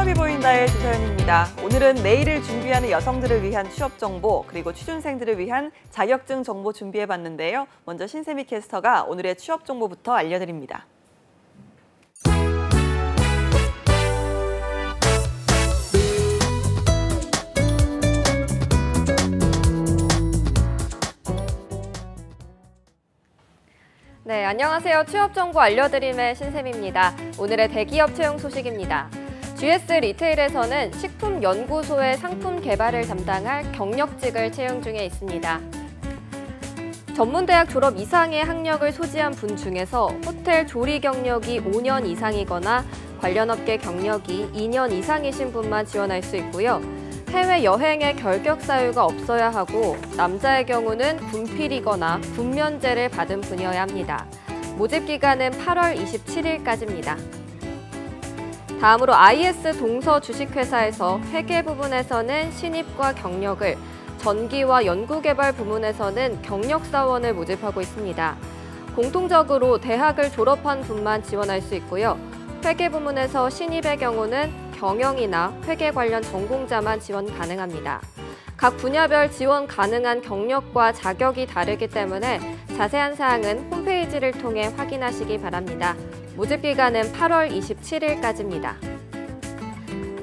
취업이 보인다의 주서연입니다. 오늘은 내일을 준비하는 여성들을 위한 취업 정보, 그리고 취준생들을 위한 자격증 정보 준비해봤는데요. 먼저 신세미 캐스터가 오늘의 취업 정보부터 알려드립니다. 네, 안녕하세요. 취업 정보 알려드림의 신세미입니다. 오늘의 대기업 채용 소식입니다. GS 리테일에서는 식품연구소의 상품 개발을 담당할 경력직을 채용 중에 있습니다. 전문대학 졸업 이상의 학력을 소지한 분 중에서 호텔 조리 경력이 5년 이상이거나 관련 업계 경력이 2년 이상이신 분만 지원할 수 있고요. 해외여행의 결격 사유가 없어야 하고 남자의 경우는 군필이거나 군면제를 받은 분이어야 합니다. 모집 기간은 8월 27일까지입니다. 다음으로 IS 동서 주식회사에서 회계 부분에서는 신입과 경력을, 전기와 연구개발 부문에서는 경력사원을 모집하고 있습니다. 공통적으로 대학을 졸업한 분만 지원할 수 있고요. 회계 부문에서 신입의 경우는 경영이나 회계 관련 전공자만 지원 가능합니다. 각 분야별 지원 가능한 경력과 자격이 다르기 때문에 자세한 사항은 홈페이지를 통해 확인하시기 바랍니다. 모집 기간은 8월 27일까지입니다.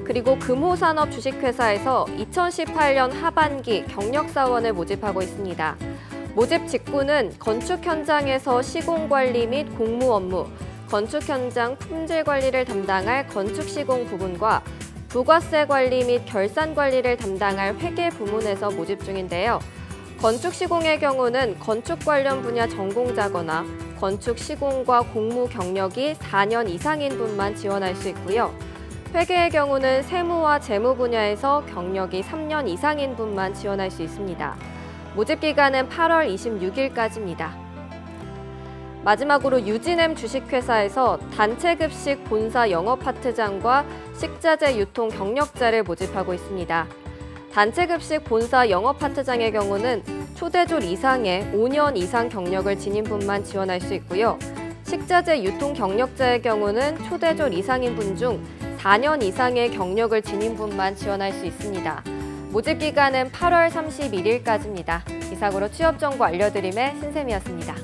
그리고 금호산업 주식회사에서 2018년 하반기 경력사원을 모집하고 있습니다. 모집 직군은 건축 현장에서 시공관리 및 공무 업무, 건축 현장 품질 관리를 담당할 건축 시공 부문과 부가세 관리 및 결산 관리를 담당할 회계 부문에서 모집 중인데요. 건축 시공의 경우는 건축 관련 분야 전공자거나 건축 시공과 공무 경력이 4년 이상인 분만 지원할 수 있고요. 회계의 경우는 세무와 재무 분야에서 경력이 3년 이상인 분만 지원할 수 있습니다. 모집 기간은 8월 26일까지입니다. 마지막으로 유진엠 주식회사에서 단체급식 본사 영업파트장과 식자재 유통 경력자를 모집하고 있습니다. 단체급식 본사 영업파트장의 경우는 초대졸 이상의 5년 이상 경력을 지닌 분만 지원할 수 있고요. 식자재 유통 경력자의 경우는 초대졸 이상인 분 중 4년 이상의 경력을 지닌 분만 지원할 수 있습니다. 모집 기간은 8월 31일까지입니다. 이상으로 취업 정보 알려드림의 신세미였습니다.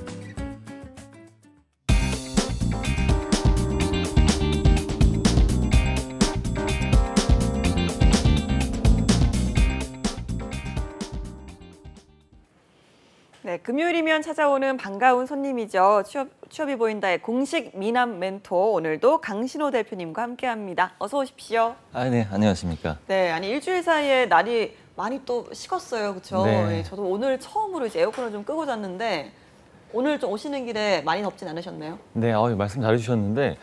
네, 금요일이면 찾아오는 반가운 손님이죠. 취업이 보인다의 공식 미남 멘토, 오늘도 강신호 대표님과 함께합니다. 어서 오십시오. 네, 안녕하십니까. 네, 아니 일주일 사이에 날이 많이 또 식었어요, 그렇죠? 네. 네, 저도 오늘 처음으로 이제 에어컨을 좀 끄고 잤는데 오늘 좀 오시는 길에 많이 덥진 않으셨나요? 네, 말씀 잘해주셨는데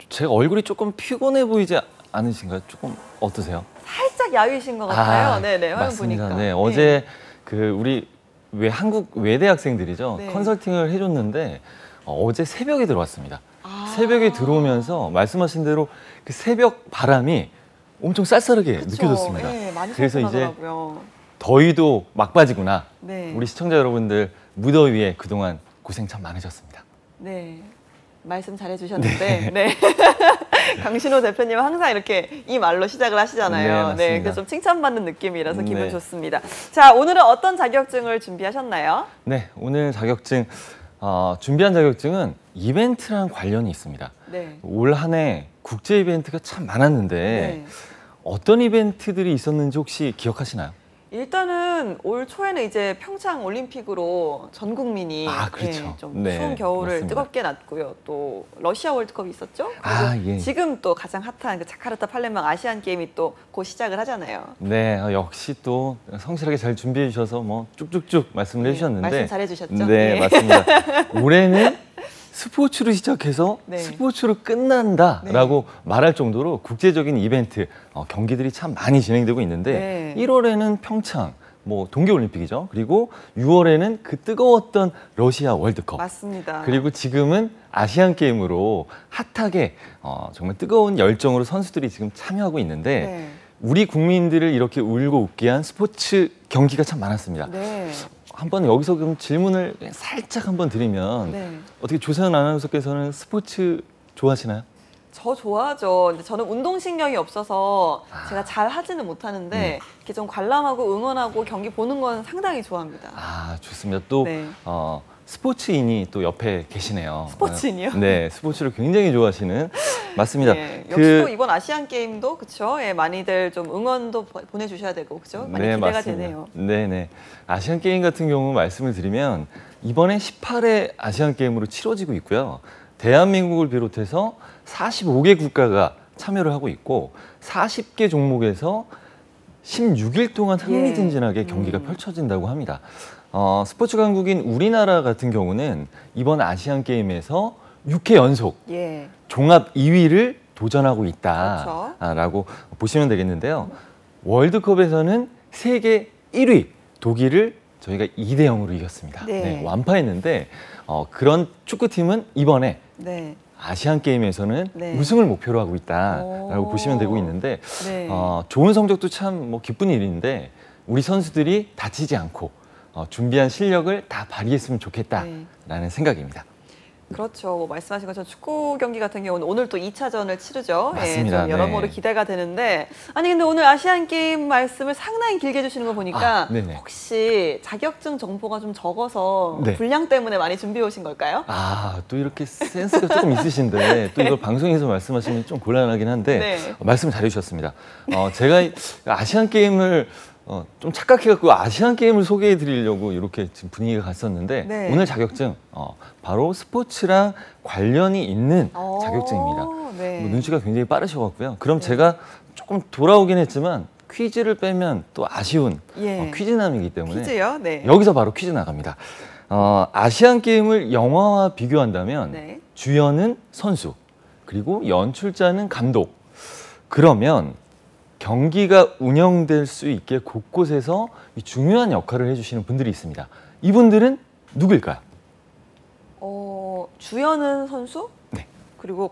제가 얼굴이 조금 피곤해 보이지 않으신가요? 조금 어떠세요? 살짝 야위신 것 같아요. 네네, 화면 맞습니다. 보니까. 네, 어제 우리 한국 외대 학생들이죠. 네. 컨설팅을 해줬는데 어제 새벽에 들어왔습니다. 새벽에 들어오면서 말씀하신 대로 그 새벽 바람이 엄청 쌀쌀하게 그쵸? 느껴졌습니다. 네, 많이 그래서 이제 선선하더라고요. 더위도 막바지구나. 네. 우리 시청자 여러분들 무더위에 그동안 고생 참 많으셨습니다. 네, 말씀 잘해주셨는데, 네. 강신호 대표님은 항상 이렇게 이 말로 시작을 하시잖아요. 네, 맞습니다. 네, 그래서 좀 칭찬받는 느낌이라서 기분 네. 좋습니다. 자, 오늘은 어떤 자격증을 준비하셨나요? 네, 오늘 자격증 준비한 자격증은 이벤트랑 관련이 있습니다. 네. 올 한 해 국제 이벤트가 참 많았는데 네. 어떤 이벤트들이 있었는지 혹시 기억하시나요? 일단은 올 초에는 이제 평창 올림픽으로 전 국민이 그렇죠. 네, 좀 네, 추운 겨울을 맞습니다. 뜨겁게 났고요. 또 러시아 월드컵이 있었죠. 그리고 예. 지금 또 가장 핫한 그 자카르타 팔렘방 아시안 게임이 또 곧 시작을 하잖아요. 네, 역시 또 성실하게 잘 준비해 주셔서 뭐 쭉쭉쭉 말씀을 해주셨는데 말씀 잘해주셨죠. 네, 맞습니다. 올해는 스포츠로 시작해서 네. 스포츠로 끝난다라고 말할 정도로 국제적인 이벤트, 경기들이 참 많이 진행되고 있는데 네. 1월에는 평창, 동계올림픽이죠. 그리고 6월에는 그 뜨거웠던 러시아 월드컵. 맞습니다. 그리고 지금은 아시안 게임으로 핫하게 정말 뜨거운 열정으로 선수들이 지금 참여하고 있는데 네. 우리 국민들을 이렇게 울고 웃게 한 스포츠 경기가 참 많았습니다. 네. 한번 여기서 그럼 질문을 살짝 한번 드리면 네. 어떻게 조세현 아나운서께서는 스포츠 좋아하시나요? 저 좋아하죠. 근데 저는 운동신경이 없어서 제가 잘 하지는 못하는데 이렇게 좀 관람하고 응원하고 경기 보는 건 상당히 좋아합니다. 아, 좋습니다. 또 네. 스포츠인이 또 옆에 계시네요. 스포츠인이요? 네, 스포츠를 굉장히 좋아하시는. 맞습니다. 네, 역시 또 이번 아시안 게임도 그렇죠. 예, 많이들 좀 응원도 보내주셔야 되고 그렇죠. 많이 네, 기대가 맞습니다. 되네요. 네네. 아시안 게임 같은 경우 말씀을 드리면 이번에 18회 아시안 게임으로 치러지고 있고요. 대한민국을 비롯해서 45개 국가가 참여를 하고 있고 40개 종목에서 16일 동안 흥미진진하게 경기가 펼쳐진다고 합니다. 스포츠 강국인 우리나라 같은 경우는 이번 아시안 게임에서 6회 연속 예. 종합 2위를 도전하고 있다라고 보시면 되겠는데요. 월드컵에서는 세계 1위 독일을 저희가 2대 0으로 이겼습니다. 네. 네, 완파했는데 그런 축구팀은 이번에 네. 아시안 게임에서는 네. 우승을 목표로 하고 있다라고 보시면 되고 있는데 네. 좋은 성적도 참 뭐 기쁜 일인데 우리 선수들이 다치지 않고 준비한 실력을 다 발휘했으면 좋겠다라는 생각입니다. 그렇죠. 뭐 말씀하신 것처럼 축구 경기 같은 경우는 오늘 또 2차전을 치르죠. 맞습니다. 예, 좀 여러모로 네. 기대가 되는데 아니 근데 오늘 아시안 게임 말씀을 상당히 길게 해주시는 거 보니까 혹시 자격증 정보가 좀 적어서 분량 때문에 많이 준비해 오신 걸까요? 아, 또 이렇게 센스가 조금 있으신데 또 이걸 방송에서 말씀하시면 좀 곤란하긴 한데 말씀 잘해주셨습니다. 제가 아시안 게임을 좀 착각해갖고 아시안 게임을 소개해 드리려고 이렇게 지금 분위기가 갔었는데 오늘 자격증 바로 스포츠랑 관련이 있는 자격증입니다. 뭐 눈치가 굉장히 빠르셔갖고요. 그럼 제가 조금 돌아오긴 했지만 퀴즈를 빼면 또 아쉬운 퀴즈남이기 때문에 퀴즈요? 네. 여기서 바로 퀴즈 나갑니다. 아시안 게임을 영화와 비교한다면 주연은 선수 그리고 연출자는 감독. 그러면 경기가 운영될 수 있게 곳곳에서 중요한 역할을 해주시는 분들이 있습니다. 이분들은 누구일까요? 주연은 선수? 네. 그리고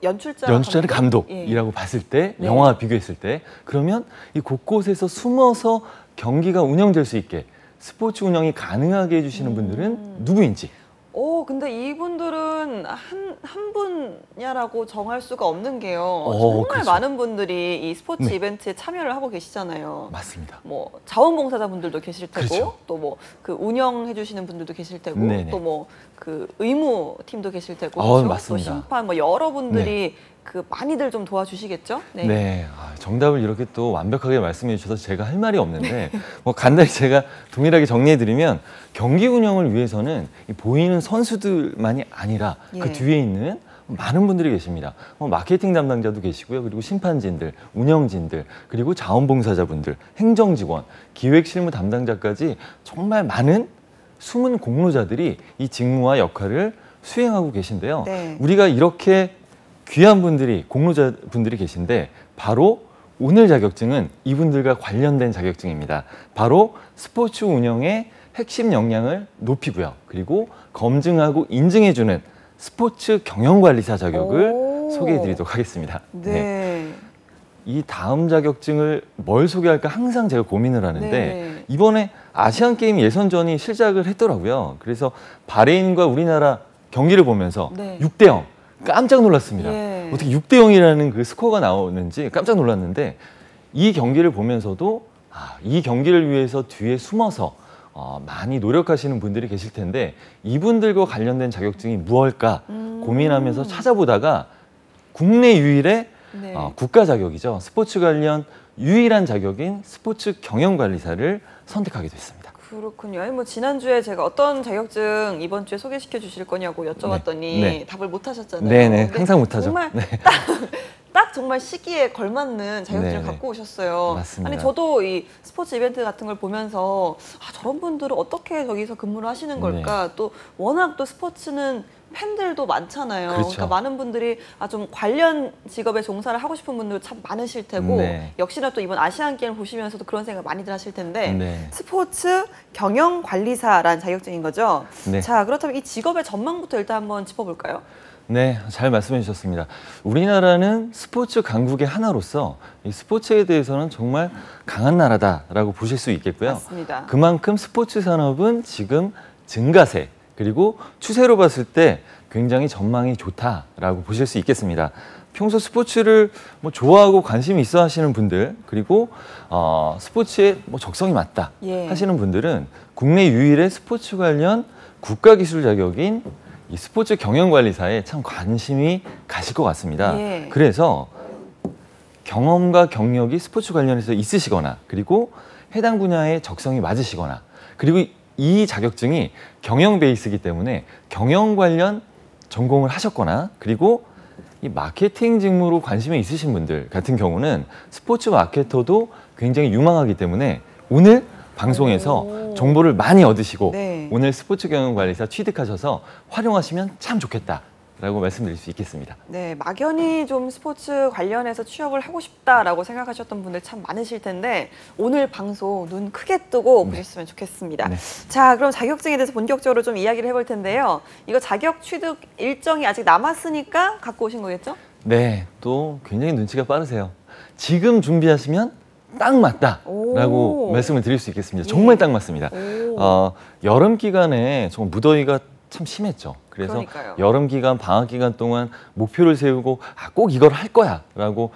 연출자는 감독이라고 봤을 때, 영화와 비교했을 때, 그러면 이 곳곳에서 숨어서 경기가 운영될 수 있게 스포츠 운영이 가능하게 해주시는 분들은 누구인지. 근데 이분들은 한 분야라고 정할 수가 없는 게요. 정말 많은 분들이 이 스포츠 이벤트에 참여를 하고 계시잖아요. 맞습니다. 뭐 자원봉사자분들도 계실 테고, 또 뭐 그 운영해 주시는 분들도 계실 테고, 또 뭐 그 의무팀도 계실 테고, 또 심판 뭐 여러분들이 그 많이들 좀 도와주시겠죠? 네. 정답을 이렇게 또 완벽하게 말씀해 주셔서 제가 할 말이 없는데 뭐 간단히 제가 동일하게 정리해 드리면 경기 운영을 위해서는 보이는 선수들만이 아니라 그 뒤에 있는 많은 분들이 계십니다. 마케팅 담당자도 계시고요. 그리고 심판진들, 운영진들, 그리고 자원봉사자분들, 행정직원, 기획실무 담당자까지 정말 많은 숨은 공로자들이 이 직무와 역할을 수행하고 계신데요. 우리가 이렇게 귀한 분들이, 공로자분들이 계신데 바로 오늘 자격증은 이분들과 관련된 자격증입니다. 바로 스포츠 운영의 핵심 역량을 높이고요. 그리고 검증하고 인증해주는 스포츠 경영관리사 자격을 소개해드리도록 하겠습니다. 이 다음 자격증을 뭘 소개할까 항상 제가 고민을 하는데 이번에 아시안게임 예선전이 시작을 했더라고요. 그래서 바레인과 우리나라 경기를 보면서 6대 0. 깜짝 놀랐습니다. 어떻게 6대 0이라는 그 스코어가 나오는지 깜짝 놀랐는데 이 경기를 보면서도 이 경기를 위해서 뒤에 숨어서 많이 노력하시는 분들이 계실 텐데 이분들과 관련된 자격증이 무엇일까 고민하면서 찾아보다가 국내 유일의 국가 자격이죠. 스포츠 관련 유일한 자격인 스포츠 경영관리사를 선택하게 됐습니다. 그렇군요. 뭐 지난주에 제가 어떤 자격증 이번 주에 소개시켜 주실 거냐고 여쭤봤더니 답을 못 하셨잖아요. 네네, 항상 못 하죠. 정말 딱 정말 시기에 걸맞는 자격증을 갖고 오셨어요. 맞습니다. 아니 저도 이 스포츠 이벤트 같은 걸 보면서 저런 분들은 어떻게 저기서 근무를 하시는 걸까? 또 워낙 또 스포츠는 팬들도 많잖아요. 그러니까 많은 분들이 좀 관련 직업에 종사를 하고 싶은 분들 참 많으실 테고 역시나 또 이번 아시안 게임을 보시면서도 그런 생각 많이들 하실 텐데 스포츠 경영관리사라는 자격증인 거죠. 자, 그렇다면 이 직업의 전망부터 일단 한번 짚어볼까요? 네, 잘 말씀해 주셨습니다. 우리나라는 스포츠 강국의 하나로서 이 스포츠에 대해서는 정말 강한 나라다라고 보실 수 있겠고요. 맞습니다. 그만큼 스포츠 산업은 지금 증가세 그리고 추세로 봤을 때 굉장히 전망이 좋다라고 보실 수 있겠습니다. 평소 스포츠를 뭐 좋아하고 관심이 있어 하시는 분들, 그리고 스포츠에 뭐 적성이 맞다 예. 하시는 분들은 국내 유일의 스포츠 관련 국가기술 자격인 이 스포츠 경영관리사에 참 관심이 가실 것 같습니다. 예. 그래서 경험과 경력이 스포츠 관련해서 있으시거나, 그리고 해당 분야에 적성이 맞으시거나, 그리고 이 자격증이 경영 베이스이기 때문에 경영 관련 전공을 하셨거나, 그리고 이 마케팅 직무로 관심이 있으신 분들 같은 경우는 스포츠 마케터도 굉장히 유망하기 때문에 오늘 방송에서 정보를 많이 얻으시고 네. 오늘 스포츠 경영관리사 취득하셔서 활용하시면 참 좋겠다라고 말씀드릴 수 있겠습니다. 네, 막연히 좀 스포츠 관련해서 취업을 하고 싶다라고 생각하셨던 분들 참 많으실 텐데 오늘 방송 눈 크게 뜨고 보셨으면 좋겠습니다. 네. 자, 그럼 자격증에 대해서 본격적으로 좀 이야기를 해볼 텐데요. 이거 자격 취득 일정이 아직 남았으니까 갖고 오신 거겠죠? 네, 또 굉장히 눈치가 빠르세요. 지금 준비하시면 딱 맞다라고 오. 말씀을 드릴 수 있겠습니다. 예. 정말 딱 맞습니다. 오. 여름 기간에 정말 무더위가 참 심했죠. 그래서 그러니까요. 여름 기간, 방학 기간 동안 목표를 세우고 꼭 이걸 할 거야라고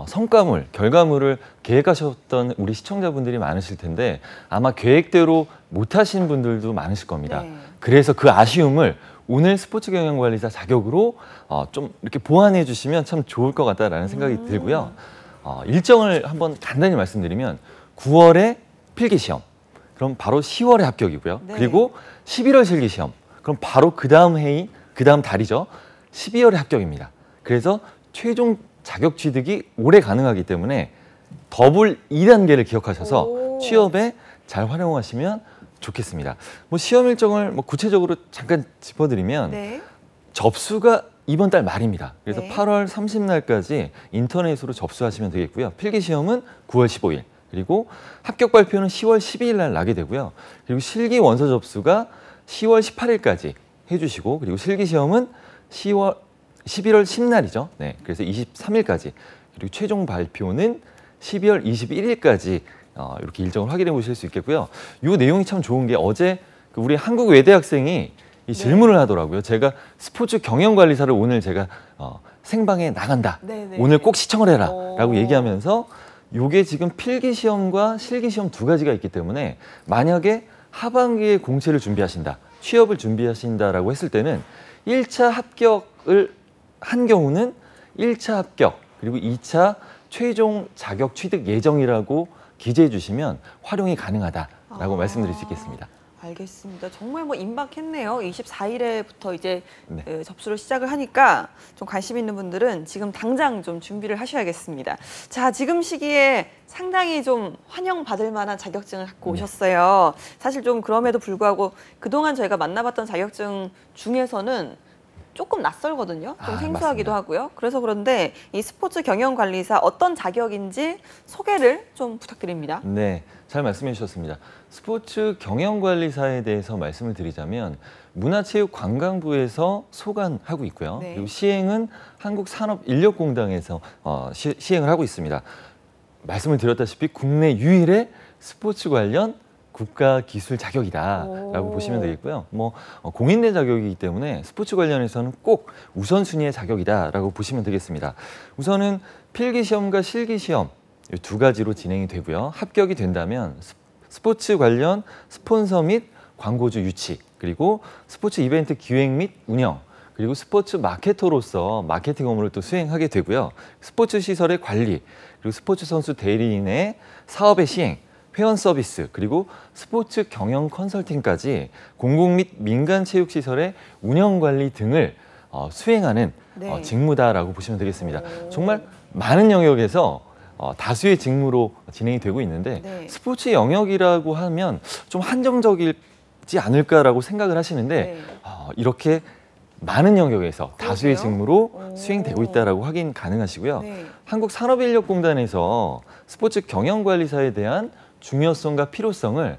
성과물, 결과물을 계획하셨던 우리 시청자분들이 많으실 텐데 아마 계획대로 못 하신 분들도 많으실 겁니다. 네. 그래서 그 아쉬움을 오늘 스포츠 경영관리사 자격으로 좀 이렇게 보완해 주시면 참 좋을 것 같다라는 생각이 들고요. 일정을 한번 간단히 말씀드리면 9월에 필기시험, 그럼 바로 10월에 합격이고요. 네. 그리고 11월 실기시험, 그럼 바로 그 다음 해인, 그 다음 달이죠. 12월에 합격입니다. 그래서 최종 자격 취득이 올해 가능하기 때문에 더블 2단계를 기억하셔서 오. 취업에 잘 활용하시면 좋겠습니다. 뭐 시험 일정을 뭐 구체적으로 잠깐 짚어드리면 네. 접수가 이번 달 말입니다. 그래서 네. 8월 30날까지 인터넷으로 접수하시면 되겠고요. 필기시험은 9월 15일, 그리고 합격 발표는 10월 12일 날 나게 되고요. 그리고 실기 원서 접수가 10월 18일까지 해주시고, 그리고 실기시험은 11월 10날이죠. 네, 그래서 23일까지, 그리고 최종 발표는 12월 21일까지 이렇게 일정을 확인해 보실 수 있겠고요. 이 내용이 참 좋은 게 어제 우리 한국 외대 학생이 이 질문을 하더라고요. 제가 스포츠 경영관리사를 오늘 제가 생방에 나간다. 네네. 오늘 꼭 시청을 해라. 오. 라고 얘기하면서 이게 지금 필기시험과 실기시험 두 가지가 있기 때문에 만약에 하반기에 공채를 준비하신다, 취업을 준비하신다라고 했을 때는 1차 합격을 한 경우는 1차 합격, 그리고 2차 최종 자격 취득 예정이라고 기재해 주시면 활용이 가능하다라고 말씀드릴 수 있겠습니다. 알겠습니다. 정말 뭐 임박했네요. 24일에부터 이제 네. 접수를 시작을 하니까 좀 관심 있는 분들은 지금 당장 좀 준비를 하셔야겠습니다. 자, 지금 시기에 상당히 좀 환영받을 만한 자격증을 갖고 오셨어요. 사실 좀 그럼에도 불구하고 그동안 저희가 만나봤던 자격증 중에서는 조금 낯설거든요. 좀 생소하기도 맞습니다. 하고요. 그래서 그런데 이 스포츠 경영관리사 어떤 자격인지 소개를 좀 부탁드립니다. 네, 잘 말씀해 주셨습니다. 스포츠 경영관리사에 대해서 말씀을 드리자면 문화체육관광부에서 소관하고 있고요. 네. 그리고 시행은 한국산업인력공단에서 시행을 하고 있습니다. 말씀을 드렸다시피 국내 유일의 스포츠 관련 국가기술 자격이다라고 보시면 되겠고요. 뭐 공인된 자격이기 때문에 스포츠 관련해서는 꼭 우선순위의 자격이다라고 보시면 되겠습니다. 우선은 필기시험과 실기시험 이 두 가지로 진행이 되고요. 합격이 된다면 스포츠 관련 스폰서 및 광고주 유치, 그리고 스포츠 이벤트 기획 및 운영, 그리고 스포츠 마케터로서 마케팅 업무를 또 수행하게 되고요. 스포츠 시설의 관리, 그리고 스포츠 선수 대리인의 사업의 시행, 회원 서비스, 그리고 스포츠 경영 컨설팅까지 공공 및 민간 체육 시설의 운영 관리 등을 수행하는 네. 직무다라고 보시면 되겠습니다. 정말 많은 영역에서 다수의 직무로 진행이 되고 있는데 네. 스포츠 영역이라고 하면 좀 한정적이지 않을까라고 생각을 하시는데 네. 이렇게 많은 영역에서 다수의 그러게요. 직무로 오. 수행되고 있다라고 확인 가능하시고요. 네. 한국산업인력공단에서 스포츠 경영관리사에 대한 중요성과 필요성을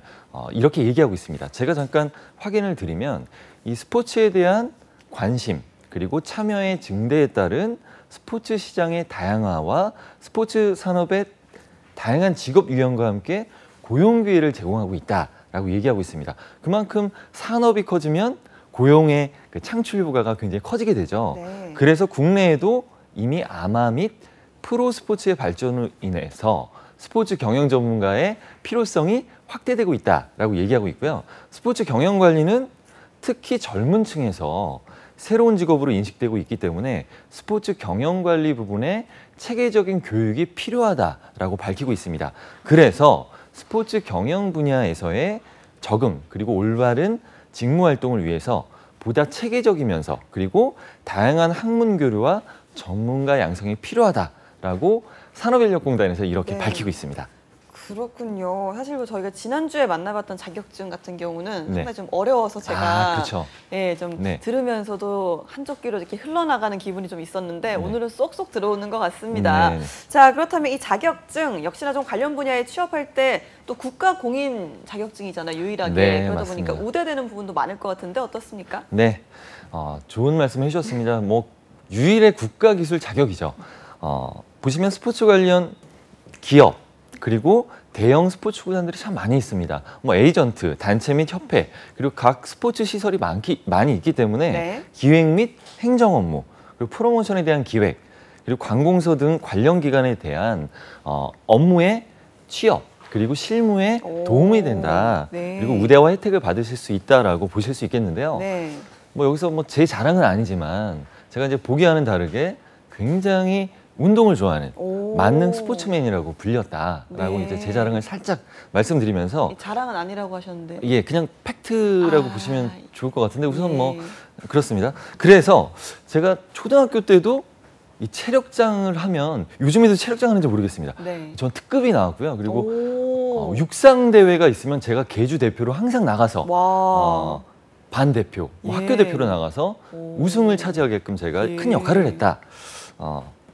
이렇게 얘기하고 있습니다. 제가 잠깐 확인을 드리면 이 스포츠에 대한 관심, 그리고 참여의 증대에 따른 스포츠 시장의 다양화와 스포츠 산업의 다양한 직업 유형과 함께 고용 기회를 제공하고 있다라고 얘기하고 있습니다. 그만큼 산업이 커지면 고용의 그 창출 부가가 굉장히 커지게 되죠. 네. 그래서 국내에도 이미 아마 및 프로 스포츠의 발전으로 인해서 스포츠 경영 전문가의 필요성이 확대되고 있다라고 얘기하고 있고요. 스포츠 경영 관리는 특히 젊은 층에서 새로운 직업으로 인식되고 있기 때문에 스포츠 경영 관리 부분에 체계적인 교육이 필요하다라고 밝히고 있습니다. 그래서 스포츠 경영 분야에서의 적응 그리고 올바른 직무 활동을 위해서 보다 체계적이면서 그리고 다양한 학문 교류와 전문가 양성이 필요하다라고 산업인력공단에서 이렇게 네. 밝히고 있습니다. 그렇군요. 사실 뭐 저희가 지난주에 만나봤던 자격증 같은 경우는 네. 상당히 좀 어려워서 제가 그렇죠. 예, 좀 네. 들으면서도 한쪽 귀로 이렇게 흘러나가는 기분이 좀 있었는데 네. 오늘은 쏙쏙 들어오는 것 같습니다. 네. 자, 그렇다면 이 자격증 역시나 좀 관련 분야에 취업할 때 또 국가 공인 자격증이잖아요, 유일하게. 네, 그러다 맞습니다. 보니까 우대되는 부분도 많을 것 같은데 어떻습니까? 네, 좋은 말씀 해주셨습니다. 뭐 유일의 국가기술 자격이죠. 보시면 스포츠 관련 기업 그리고 대형 스포츠 구단들이 참 많이 있습니다. 뭐 에이전트, 단체 및 협회 그리고 각 스포츠 시설이 많이 있기 때문에 네. 기획 및 행정 업무 그리고 프로모션에 대한 기획 그리고 관공서 등 관련 기관에 대한 업무의 취업 그리고 실무에 도움이 된다. 네. 그리고 우대와 혜택을 받으실 수 있다라고 보실 수 있겠는데요. 네. 뭐 여기서 뭐 제 자랑은 아니지만 제가 이제 보기와는 다르게 굉장히 운동을 좋아하는 만능 스포츠맨이라고 불렸다라고 네. 이제 제 자랑을 살짝 말씀드리면서 자랑은 아니라고 하셨는데. 예, 그냥 팩트라고 보시면 좋을 것 같은데 우선 예. 뭐 그렇습니다. 그래서 제가 초등학교 때도 이 체력장을 하면 요즘에도 체력장 하는지 모르겠습니다. 네. 전 특급이 나왔고요. 그리고 육상 대회가 있으면 제가 계주 대표로 항상 나가서 와. 반 대표, 뭐 예. 학교 대표로 나가서 오. 우승을 차지하게끔 제가 예. 큰 역할을 했다.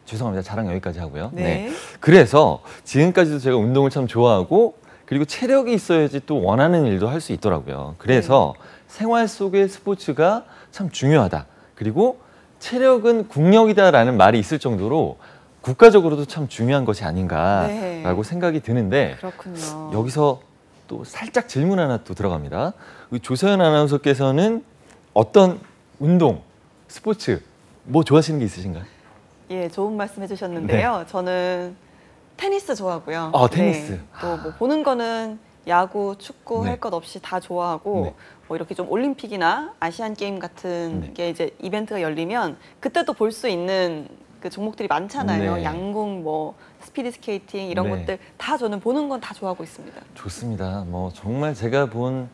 죄송합니다. 자랑 여기까지 하고요. 네. 그래서 지금까지도 제가 운동을 참 좋아하고 그리고 체력이 있어야지 또 원하는 일도 할 수 있더라고요. 그래서 생활 속의 스포츠가 참 중요하다. 그리고 체력은 국력이다라는 말이 있을 정도로 국가적으로도 참 중요한 것이 아닌가라고 네. 생각이 드는데 그렇군요. 여기서 또 살짝 질문 하나 또 들어갑니다. 우리 조서연 아나운서께서는 어떤 운동, 스포츠 뭐 좋아하시는 게 있으신가요? 예, 좋은 말씀 해주셨는데요. 저는 테니스 좋아하고요. 테니스. 네, 또 뭐 보는 거는 야구, 축구 네. 할 것 없이 다 좋아하고 네. 뭐 이렇게 좀 올림픽이나 아시안 게임 같은 네. 게 이제 이벤트가 열리면 그때 또 볼 수 있는 그 종목들이 많잖아요. 네. 양궁, 뭐 스피드 스케이팅 이런 네. 것들 다 저는 보는 건 다 좋아하고 있습니다. 좋습니다. 뭐 정말 제가 본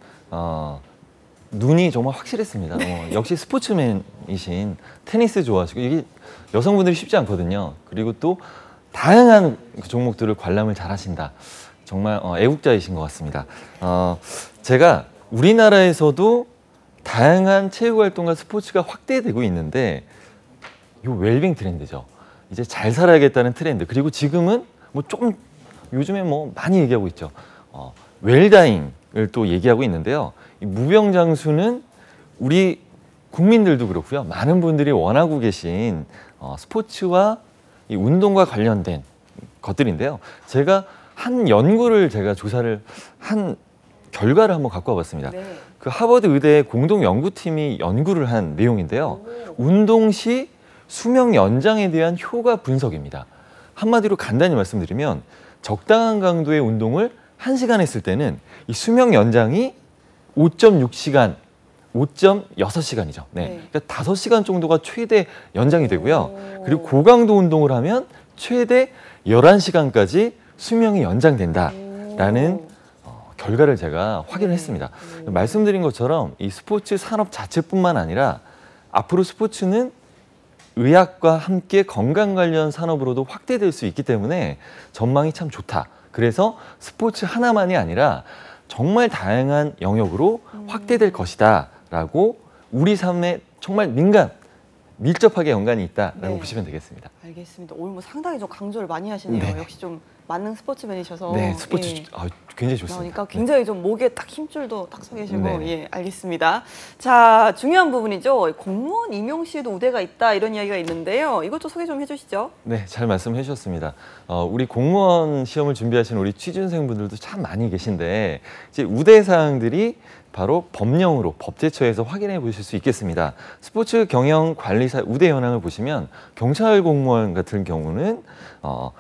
눈이 정말 확실했습니다. 역시 스포츠맨이신 테니스 좋아하시고 이게 여성분들이 쉽지 않거든요. 그리고 또 다양한 그 종목들을 관람을 잘하신다. 정말 애국자이신 것 같습니다. 제가 우리나라에서도 다양한 체육활동과 스포츠가 확대되고 있는데 요 웰빙 트렌드죠. 이제 잘 살아야겠다는 트렌드. 그리고 지금은 뭐 조금 요즘에 뭐 많이 얘기하고 있죠. 웰다잉을 또 얘기하고 있는데요. 이 무병장수는 우리 국민들도 그렇고요. 많은 분들이 원하고 계신 스포츠와 이 운동과 관련된 것들인데요. 제가 한 연구를 제가 조사를 한 결과를 한번 갖고 와봤습니다. 네. 그 하버드 의대 공동 연구팀이 연구를 한 내용인데요. 운동 시 수명 연장에 대한 효과 분석입니다. 한마디로 간단히 말씀드리면 적당한 강도의 운동을 1시간 했을 때는 이 수명 연장이 5.6시간, 5.6시간이죠. 네. 그러니까 5시간 정도가 최대 연장이 되고요. 그리고 고강도 운동을 하면 최대 11시간까지 수명이 연장된다라는 결과를 제가 확인을 했습니다. 말씀드린 것처럼 이 스포츠 산업 자체뿐만 아니라 앞으로 스포츠는 의학과 함께 건강 관련 산업으로도 확대될 수 있기 때문에 전망이 참 좋다. 그래서 스포츠 하나만이 아니라 정말 다양한 영역으로 확대될 것이다 라고 우리 삶에 정말 밀접하게 연관이 있다라고 네. 보시면 되겠습니다. 알겠습니다. 오늘 뭐 상당히 좀 강조를 많이 하시네요. 네. 역시 좀 만능 스포츠맨이셔서. 네, 스포츠 예. 굉장히 좋습니다. 그러니까 굉장히 좀 목에 딱 힘줄도 딱 서 계시고 네. 예, 알겠습니다. 자, 중요한 부분이죠. 공무원 임용 시에도 우대가 있다 이런 이야기가 있는데요. 이것도 소개 좀 해주시죠. 네, 잘 말씀해 주셨습니다. 우리 공무원 시험을 준비하시는 우리 취준생분들도 참 많이 계신데 이제 우대 사항들이 바로 법령으로 법제처에서 확인해 보실 수 있겠습니다. 스포츠 경영 관리사 우대 현황을 보시면 경찰 공무원 같은 경우는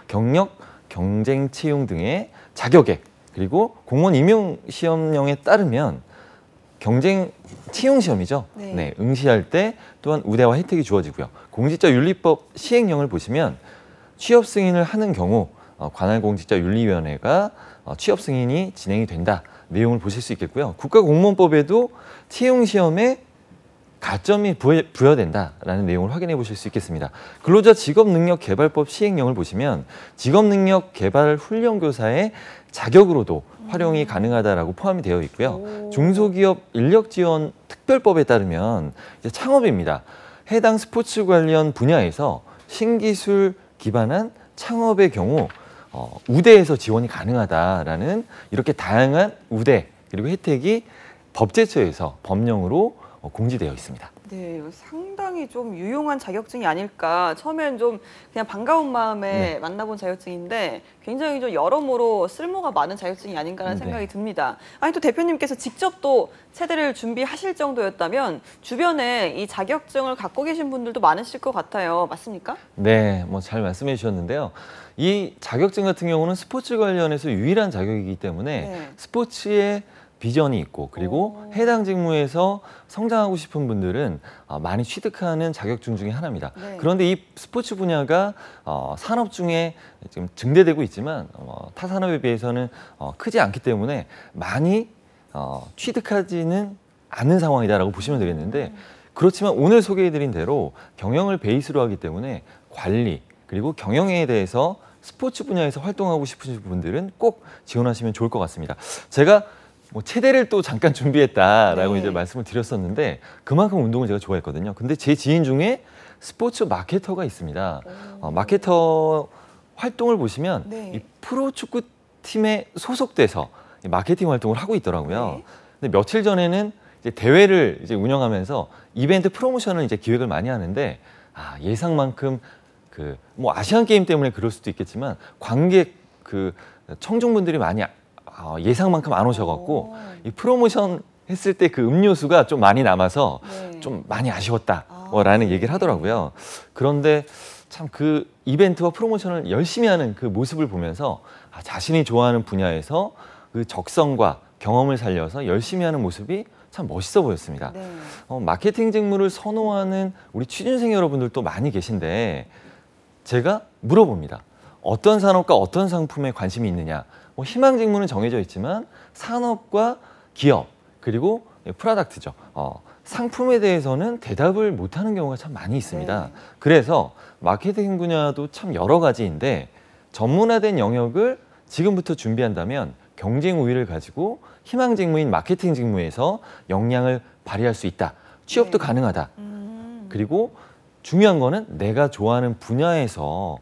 경력, 경쟁 채용 등의 자격에 그리고 공무원 임용 시험령에 따르면 경쟁 채용 시험이죠. 네, 응시할 때 또한 우대와 혜택이 주어지고요. 공직자윤리법 시행령을 보시면 취업 승인을 하는 경우 관할 공직자윤리위원회가 취업 승인이 진행이 된다. 내용을 보실 수 있겠고요. 국가공무원법에도 채용 시험에 가점이 부여된다라는 내용을 확인해 보실 수 있겠습니다. 근로자 직업능력개발법 시행령을 보시면 직업능력개발훈련교사의 자격으로도 활용이 가능하다라고 포함이 되어 있고요. 중소기업 인력지원 특별법에 따르면 이제 창업입니다. 해당 스포츠 관련 분야에서 신기술 기반한 창업의 경우 우대에서 지원이 가능하다라는 이렇게 다양한 우대 그리고 혜택이 법제처에서 법령으로 공지되어 있습니다. 네, 상당히 좀 유용한 자격증이 아닐까. 처음엔 좀 그냥 반가운 마음에 만나본 자격증인데 굉장히 좀 여러모로 쓸모가 많은 자격증이 아닌가라는 생각이 듭니다. 아니 또 대표님께서 직접 또 체대를 준비하실 정도였다면 주변에 이 자격증을 갖고 계신 분들도 많으실 것 같아요. 맞습니까? 네, 뭐 잘 말씀해 주셨는데요. 이 자격증 같은 경우는 스포츠 관련해서 유일한 자격이기 때문에 스포츠의 비전이 있고 그리고 해당 직무에서 성장하고 싶은 분들은 많이 취득하는 자격증 중에 하나입니다. 그런데 이 스포츠 분야가 산업 중에 지금 증대되고 있지만 타 산업에 비해서는 크지 않기 때문에 많이 취득하지는 않는 상황이다라고 보시면 되겠는데 그렇지만 오늘 소개해드린 대로 경영을 베이스로 하기 때문에 관리 그리고 경영에 대해서 스포츠 분야에서 활동하고 싶으신 분들은 꼭 지원하시면 좋을 것 같습니다. 제가 뭐 체대를 또 잠깐 준비했다라고 이제 말씀을 드렸었는데 그만큼 운동을 제가 좋아했거든요. 근데 제 지인 중에 스포츠 마케터가 있습니다. 마케터 활동을 보시면 이 프로축구팀에 소속돼서 마케팅 활동을 하고 있더라고요. 근데 며칠 전에는 이제 대회를 이제 운영하면서 이벤트 프로모션을 이제 기획을 많이 하는데 예상만큼 뭐 아시안 게임 때문에 그럴 수도 있겠지만 관객 청중분들이 많이 예상만큼 안 오셔갖고 이 프로모션 했을 때 그 음료수가 좀 많이 남아서 좀 많이 아쉬웠다라는 얘기를 하더라고요. 그런데 참 그 이벤트와 프로모션을 열심히 하는 그 모습을 보면서 자신이 좋아하는 분야에서 그 적성과 경험을 살려서 열심히 하는 모습이 참 멋있어 보였습니다. 마케팅 직무를 선호하는 우리 취준생 여러분들도 많이 계신데 제가 물어봅니다. 어떤 산업과 어떤 상품에 관심이 있느냐. 뭐 희망 직무는 정해져 있지만 산업과 기업 그리고 프로덕트죠. 상품에 대해서는 대답을 못하는 경우가 참 많이 있습니다. 그래서 마케팅 분야도 참 여러 가지인데 전문화된 영역을 지금부터 준비한다면 경쟁 우위를 가지고 희망 직무인 마케팅 직무에서 역량을 발휘할 수 있다. 취업도 가능하다. 그리고 중요한 거는 내가 좋아하는 분야에서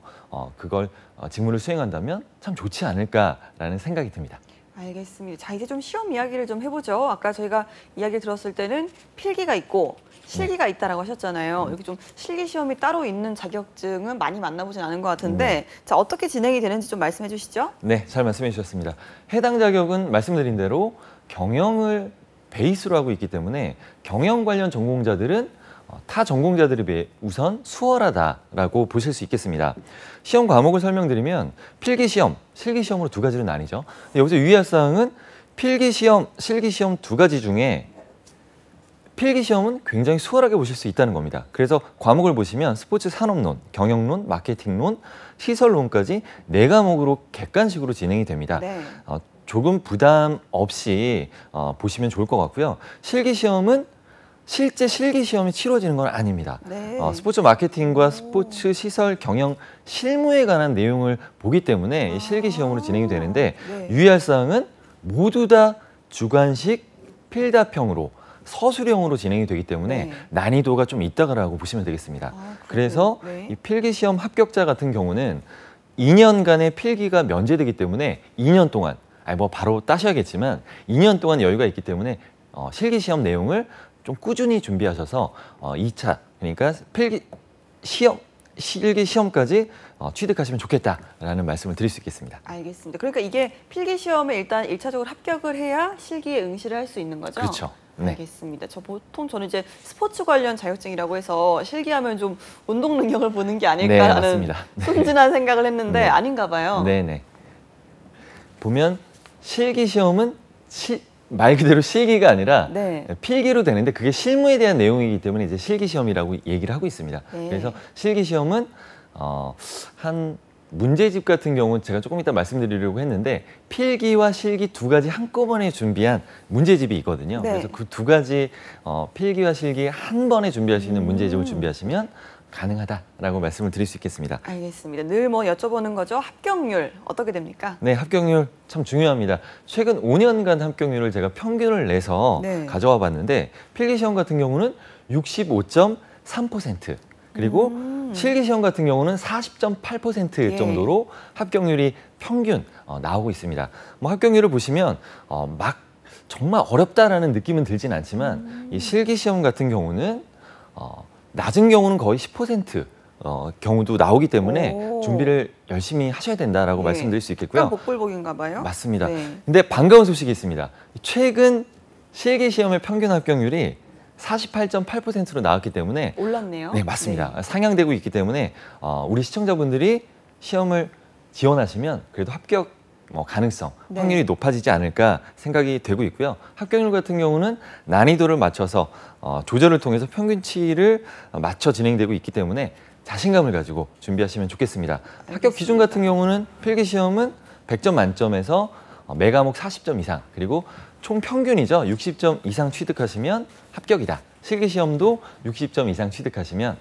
그걸 직무를 수행한다면 참 좋지 않을까라는 생각이 듭니다. 알겠습니다. 자, 이제 좀 시험 이야기를 좀 해보죠. 아까 저희가 이야기를 들었을 때는 필기가 있고 실기가 있다라고 하셨잖아요. 여기 좀 실기 시험이 따로 있는 자격증은 많이 만나보진 않은 것 같은데 자, 어떻게 진행이 되는지 좀 말씀해 주시죠. 네, 잘 말씀해 주셨습니다. 해당 자격은 말씀드린 대로 경영을 베이스로 하고 있기 때문에 경영 관련 전공자들은 타 전공자들에 비해 우선 수월하다라고 보실 수 있겠습니다. 시험 과목을 설명드리면 필기시험, 실기시험으로 두 가지로 나뉘죠. 여기서 유의할 사항은 필기시험, 실기시험 두 가지 중에 필기시험은 굉장히 수월하게 보실 수 있다는 겁니다. 그래서 과목을 보시면 스포츠 산업론, 경영론, 마케팅론, 시설론까지 4과목으로 객관식으로 진행이 됩니다. 조금 부담 없이 보시면 좋을 것 같고요. 실기시험은 실제 실기시험이 치러지는 건 아닙니다. 스포츠 마케팅과 스포츠 시설 경영 실무에 관한 내용을 보기 때문에 실기시험으로 진행이 되는데 유의할 사항은 모두 다 주관식 필답형으로 서술형으로 진행이 되기 때문에 난이도가 좀 있다고 보시면 되겠습니다. 그래서 이 필기시험 합격자 같은 경우는 2년간의 필기가 면제되기 때문에 2년 동안 뭐 바로 따셔야겠지만 2년 동안 여유가 있기 때문에 실기시험 내용을 좀 꾸준히 준비하셔서 2차 그러니까 필기 시험 실기 시험까지 취득하시면 좋겠다라는 말씀을 드릴 수 있겠습니다. 알겠습니다. 그러니까 이게 필기 시험에 일단 1차적으로 합격을 해야 실기에 응시를 할 수 있는 거죠? 그렇죠. 네. 알겠습니다. 저는 이제 스포츠 관련 자격증이라고 해서 실기하면 좀 운동 능력을 보는 게 아닐까라는 네, 순진한 생각을 했는데 네. 아닌가 봐요. 네네. 보면 실기 시험은 말 그대로 실기가 아니라 네. 필기로 되는데 그게 실무에 대한 내용이기 때문에 이제 실기 시험이라고 얘기를 하고 있습니다. 네. 그래서 실기 시험은 한 문제집 같은 경우는 제가 조금 이따 말씀드리려고 했는데 필기와 실기 두 가지 한꺼번에 준비한 문제집이 있거든요. 네. 그래서 그 두 가지 필기와 실기 한 번에 준비할 수 있는 문제집을 준비하시면 가능하다라고 말씀을 드릴 수 있겠습니다. 알겠습니다. 늘 뭐 여쭤보는 거죠. 합격률 어떻게 됩니까? 네, 합격률 참 중요합니다. 최근 5년간 합격률을 제가 평균을 내서 네. 가져와 봤는데 필기시험 같은 경우는 65.3% 그리고 실기시험 같은 경우는 40.8% 예. 정도로 합격률이 평균 나오고 있습니다. 뭐 합격률을 보시면 막 정말 어렵다라는 느낌은 들진 않지만 이 실기시험 같은 경우는 낮은 경우는 거의 10% 경우도 나오기 때문에 오. 준비를 열심히 하셔야 된다라고 예. 말씀드릴 수 있겠고요. 약간 복불복인가 봐요. 맞습니다. 네. 근데 반가운 소식이 있습니다. 최근 실기시험의 평균 합격률이 48.8%로 나왔기 때문에 올랐네요. 네, 맞습니다. 네. 상향되고 있기 때문에 우리 시청자분들이 시험을 지원하시면 그래도 합격 가능성, 네. 확률이 높아지지 않을까 생각이 되고 있고요. 합격률 같은 경우는 난이도를 맞춰서 조절을 통해서 평균치를 맞춰 진행되고 있기 때문에 자신감을 가지고 준비하시면 좋겠습니다. 합격 기준 같은 경우는 필기시험은 100점 만점에서 매 과목 40점 이상, 그리고 총 평균이죠. 60점 이상 취득하시면 합격이다. 실기시험도 60점 이상 취득하시면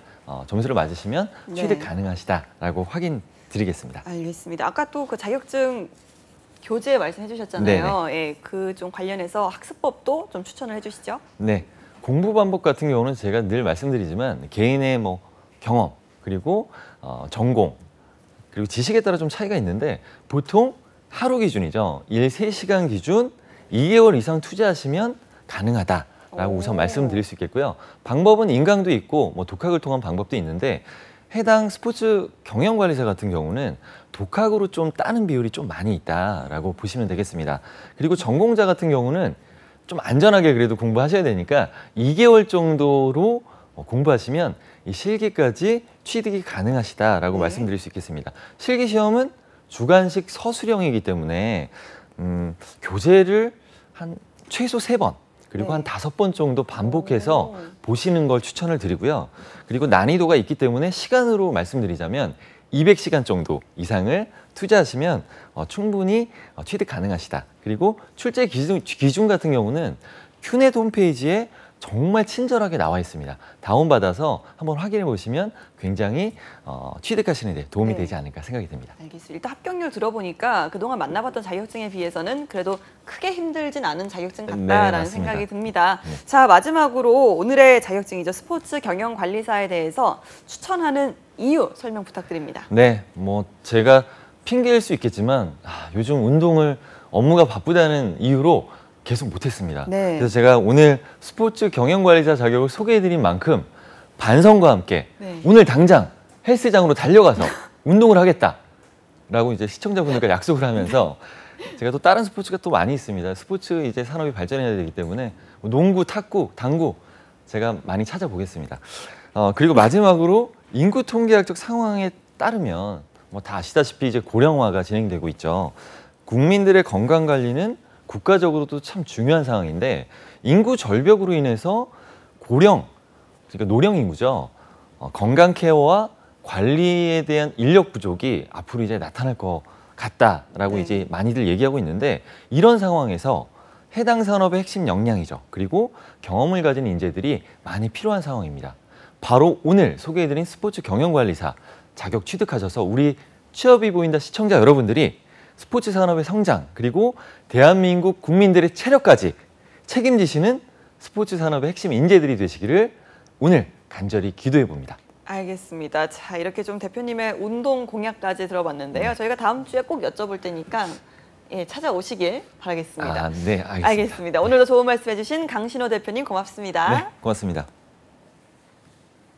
점수를 맞으시면 네. 취득 가능하시다라고 확인 드리겠습니다. 알겠습니다. 아까 또 그 자격증 교재 말씀해 주셨잖아요. 예, 그 좀 관련해서 학습법도 좀 추천을 해 주시죠. 네, 공부 방법 같은 경우는 제가 늘 말씀드리지만 개인의 경험 그리고 전공 그리고 지식에 따라 좀 차이가 있는데 보통 하루 기준이죠. 일 3시간 기준 2개월 이상 투자하시면 가능하다라고 우선 말씀드릴 수 있겠고요. 방법은 인강도 있고 독학을 통한 방법도 있는데 해당 스포츠 경영관리사 같은 경우는 독학으로 좀 따는 비율이 좀 많이 있다라고 보시면 되겠습니다. 그리고 전공자 같은 경우는 좀 안전하게 그래도 공부하셔야 되니까 2개월 정도로 공부하시면 이 실기까지 취득이 가능하시다라고 네. 말씀드릴 수 있겠습니다. 실기시험은 주관식 서술형이기 때문에 교재를 한 최소 3번 그리고 네. 한 5번 정도 반복해서 오. 보시는 걸 추천을 드리고요. 그리고 난이도가 있기 때문에 시간으로 말씀드리자면 200시간 정도 이상을 투자하시면 충분히 취득 가능하시다. 그리고 출제 기준 같은 경우는 큐넷 홈페이지에 정말 친절하게 나와 있습니다. 다운받아서 한번 확인해 보시면 굉장히 취득하시는 데 도움이 네. 되지 않을까 생각이 듭니다. 알겠습니다. 일단 합격률 들어보니까 그동안 만나봤던 자격증에 비해서는 그래도 크게 힘들진 않은 자격증 네, 같다라는 맞습니다. 생각이 듭니다. 네. 자, 마지막으로 오늘의 자격증이죠. 스포츠 경영관리사에 대해서 추천하는 이유 설명 부탁드립니다. 네, 제가 핑계일 수 있겠지만 요즘 운동을 업무가 바쁘다는 이유로 계속 못했습니다. 네. 그래서 제가 오늘 스포츠 경영관리사 자격을 소개해드린 만큼 반성과 함께 네. 오늘 당장 헬스장으로 달려가서 운동을 하겠다라고 이제 시청자분들과 약속을 하면서 제가 또 다른 스포츠가 또 많이 있습니다. 스포츠 이제 산업이 발전해야 되기 때문에 농구, 탁구, 당구 제가 많이 찾아보겠습니다. 그리고 마지막으로 인구 통계학적 상황에 따르면 다 아시다시피 이제 고령화가 진행되고 있죠. 국민들의 건강 관리는 국가적으로도 참 중요한 상황인데 인구 절벽으로 인해서 그러니까 노령 인구죠. 건강 케어와 관리에 대한 인력 부족이 앞으로 이제 나타날 것 같다라고 네. 이제 많이들 얘기하고 있는데 이런 상황에서 해당 산업의 핵심 역량이죠. 그리고 경험을 가진 인재들이 많이 필요한 상황입니다. 바로 오늘 소개해드린 스포츠 경영관리사 자격 취득하셔서 우리 취업이 보인다 시청자 여러분들이 스포츠 산업의 성장 그리고 대한민국 국민들의 체력까지 책임지시는 스포츠 산업의 핵심 인재들이 되시기를 오늘 간절히 기도해 봅니다. 알겠습니다. 자, 이렇게 좀 대표님의 운동 공약까지 들어봤는데요. 저희가 다음 주에 꼭 여쭤볼 테니까 찾아오시길 바라겠습니다. 네, 알겠습니다. 알겠습니다. 오늘도 좋은 말씀 해주신 강신호 대표님 고맙습니다. 네, 고맙습니다.